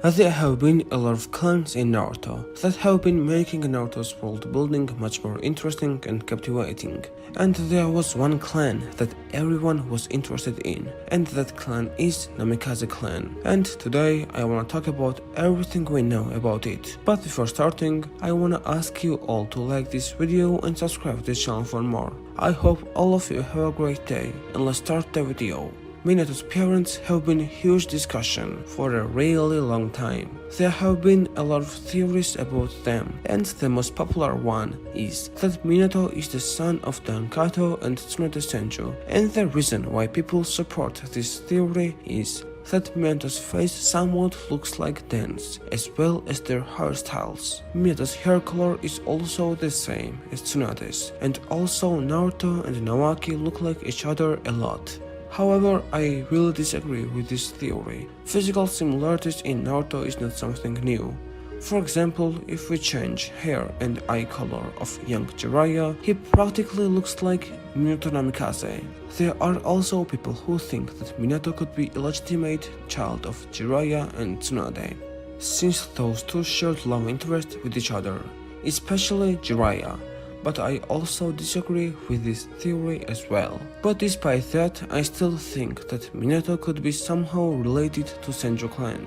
There have been a lot of clans in Naruto that have been making Naruto's world building much more interesting and captivating. And there was one clan that everyone was interested in, and that clan is Namikaze Clan. And today I wanna talk about everything we know about it. But before starting, I wanna ask you all to like this video and subscribe to this channel for more. I hope all of you have a great day, and let's start the video. Minatos Parents have been a huge discussion for a really long time. There have been a lot of theories about them, and the most popular one is that Minato is the son of Dankato and Tsunade Senju, and the reason why people support this theory is that Minato's face somewhat looks like Den's, as well as their hairstyles. Minato's hair color is also the same as Tsunade's, and also Naruto and Naoki look like each other a lot. However, I really disagree with this theory. Physical similarities in Naruto is not something new. For example, if we change hair and eye color of young Jiraiya, he practically looks like Minato Namikaze. There are also people who think that Minato could be a legitimate child of Jiraiya and Tsunade, since those two shared love interest with each other, especially Jiraiya. But I also disagree with this theory as well. But despite that, I still think that Minato could be somehow related to Senju clan.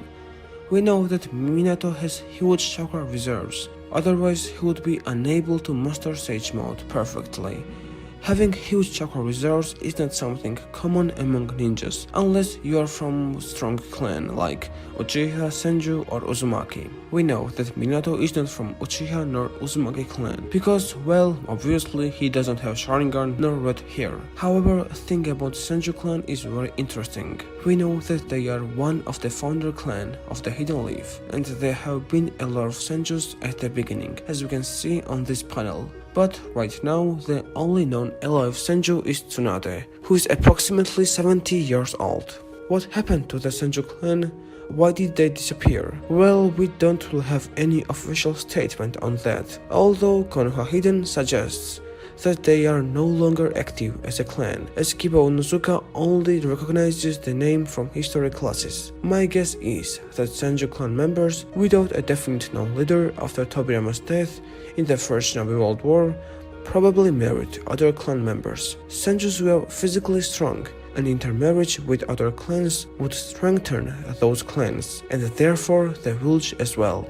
We know that Minato has huge chakra reserves, otherwise he would be unable to master Sage Mode perfectly. Having huge chakra reserves is not something common among ninjas, unless you are from a strong clan like Uchiha, Senju or Uzumaki. We know that Minato is not from Uchiha nor Uzumaki clan, because, well, obviously he doesn't have Sharingan nor red hair. However, a thing about Senju clan is very interesting. We know that they are one of the founder clan of the Hidden Leaf, and there have been a lot of Senjus at the beginning, as we can see on this panel. But right now, the only known alive Senju is Tsunade, who is approximately 70 years old. What happened to the Senju clan? Why did they disappear? Well, we don't really have any official statement on that, although Konoha Hiden suggests that they are no longer active as a clan, as Kiba Onizuka only recognizes the name from history classes. My guess is that Senju clan members, without a definite known leader after Tobirama's death in the First Shinobi World War, probably married other clan members. Senjus were physically strong, and intermarriage with other clans would strengthen those clans, and therefore the village as well.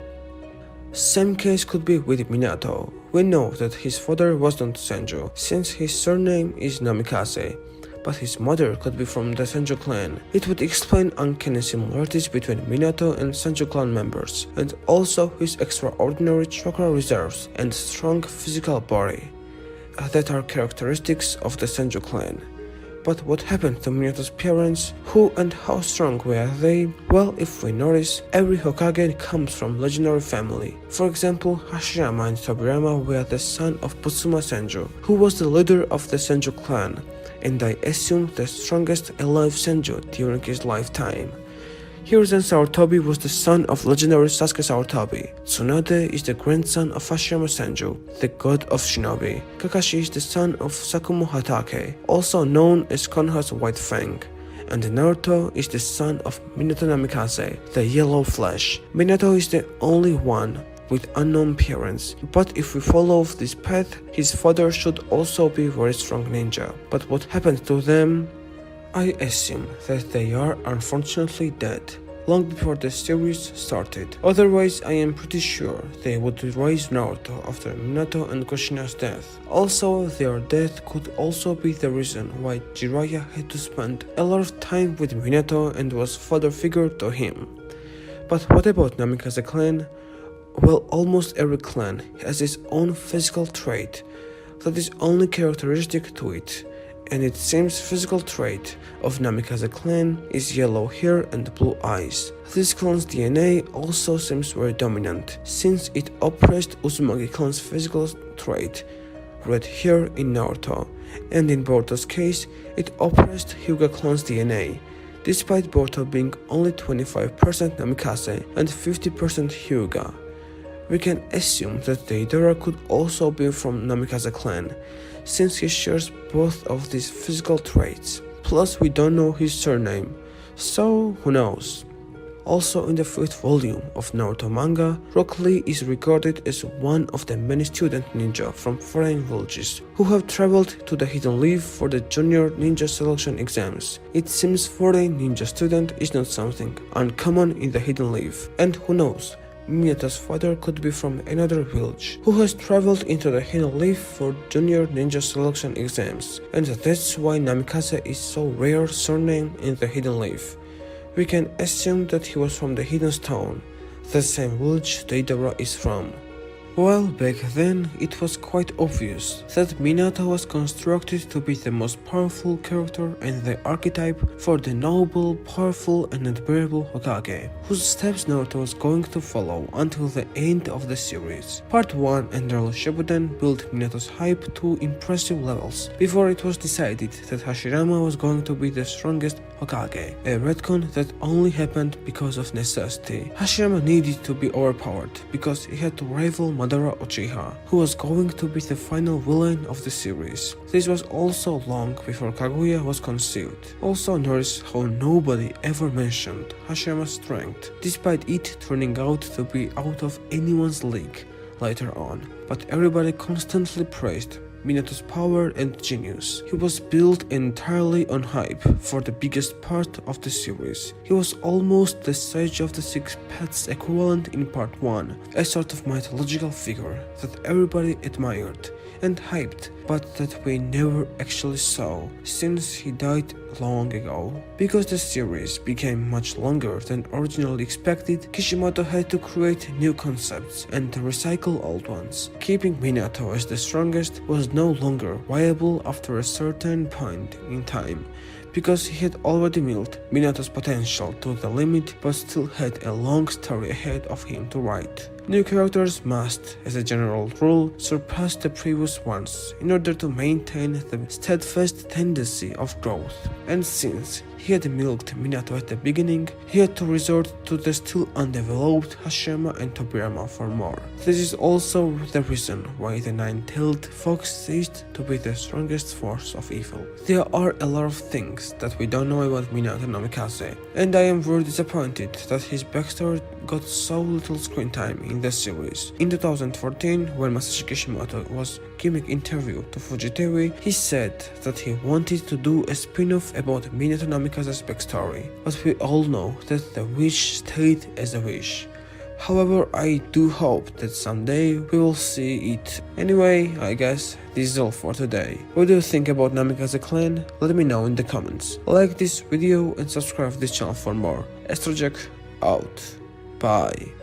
Same case could be with Minato. We know that his father was not Senju, since his surname is Namikaze, but his mother could be from the Senju clan. It would explain uncanny similarities between Minato and Senju clan members, and also his extraordinary chakra reserves and strong physical body that are characteristics of the Senju clan. But what happened to Minato's parents? Who and how strong were they? Well, if we notice, every Hokage comes from legendary family. For example, Hashirama and Tobirama were the son of Butsuma Senju, who was the leader of the Senju clan, and I assume the strongest alive Senju during his lifetime. Hiruzen Sarutobi was the son of legendary Sasuke Sarutobi. Tsunade is the grandson of Hashirama Senju, the god of shinobi. Kakashi is the son of Sakumo Hatake, also known as Konoha's White Fang. And Naruto is the son of Minato Namikaze, the Yellow Flash. Minato is the only one with unknown parents, but if we follow this path, his father should also be very strong ninja. But what happened to them? I assume that they are unfortunately dead, long before the series started. Otherwise, I am pretty sure they would raise Naruto after Minato and Kushina's death. Also, their death could also be the reason why Jiraiya had to spend a lot of time with Minato and was father figure to him. But what about Namikaze clan? Well, almost every clan has its own physical trait that is only characteristic to it. And it seems physical trait of Namikaze clan is yellow hair and blue eyes. This clan's DNA also seems very dominant, since it oppressed Uzumaki clan's physical trait, red hair in Naruto, and in Boruto's case, it oppressed Hyuga clan's DNA, despite Boruto being only 25% Namikaze and 50% Hyuga. We can assume that Deidara could also be from Namikaze clan, since he shares both of these physical traits. Plus, we don't know his surname, so who knows. Also, in the 5th volume of Naruto manga, Rock Lee is recorded as one of the many student ninja from foreign villages who have traveled to the Hidden Leaf for the junior ninja selection exams. It seems foreign ninja student is not something uncommon in the Hidden Leaf, and who knows, Minato's father could be from another village who has traveled into the Hidden Leaf for junior ninja selection exams, and that's why Namikaze is so rare surname in the Hidden Leaf. We can assume that he was from the Hidden Stone, the same village Deidara is from. Well, back then, it was quite obvious that Minato was constructed to be the most powerful character and the archetype for the noble, powerful and admirable Hokage, whose steps Naruto was going to follow until the end of the series. Part 1 and early Shippuden built Minato's hype to impressive levels before it was decided that Hashirama was going to be the strongest Hokage, a retcon that only happened because of necessity. Hashirama needed to be overpowered because he had to rival Madara Uchiha, who was going to be the final villain of the series. This was also long before Kaguya was conceived. Also notice how nobody ever mentioned Hashirama's strength, despite it turning out to be out of anyone's league later on, but everybody constantly praised Minato's power and genius. He was built entirely on hype for the biggest part of the series. He was almost the Sage of the Six Paths equivalent in part 1, a sort of mythological figure that everybody admired and hyped, but that we never actually saw since he died long ago. Because the series became much longer than originally expected, Kishimoto had to create new concepts and recycle old ones. Keeping Minato as the strongest was no longer viable after a certain point in time, because he had already milked Minato's potential to the limit but still had a long story ahead of him to write. New characters must, as a general rule, surpass the previous ones in order to maintain the steadfast tendency of growth. And since he had milked Minato at the beginning, he had to resort to the still undeveloped Hashirama and Tobirama for more. This is also the reason why the nine-tailed fox ceased to be the strongest force of evil. There are a lot of things that we don't know about Minato Namikaze, and I am very disappointed that his backstory got so little screen time in the series. In 2014, when Masashi Kishimoto was giving an interview to Fujitewi, he said that he wanted to do a spin-off about Minato Namikaze's backstory, but we all know that the wish stayed as a wish. However, I do hope that someday we will see it. Anyway, I guess this is all for today. What do you think about Namikaze Clan? Let me know in the comments. Like this video and subscribe to this channel for more. Astrojack out. Bye.